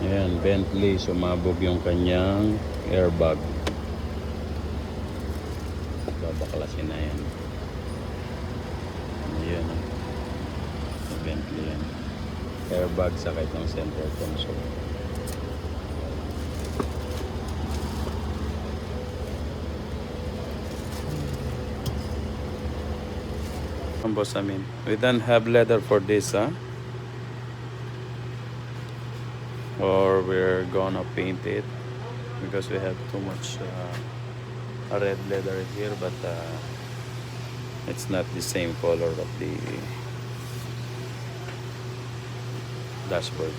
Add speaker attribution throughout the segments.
Speaker 1: Ayan, Bentley, sumabog yung kanyang airbag. Babaklasin na yan. Ayan, sa Bentley yan. Airbag sa itong center console. Boss, I mean, we don't have leather for this, huh? Or we're gonna paint it because we have too much red leather here, but it's not the same color of the dashboard.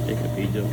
Speaker 1: Take a video.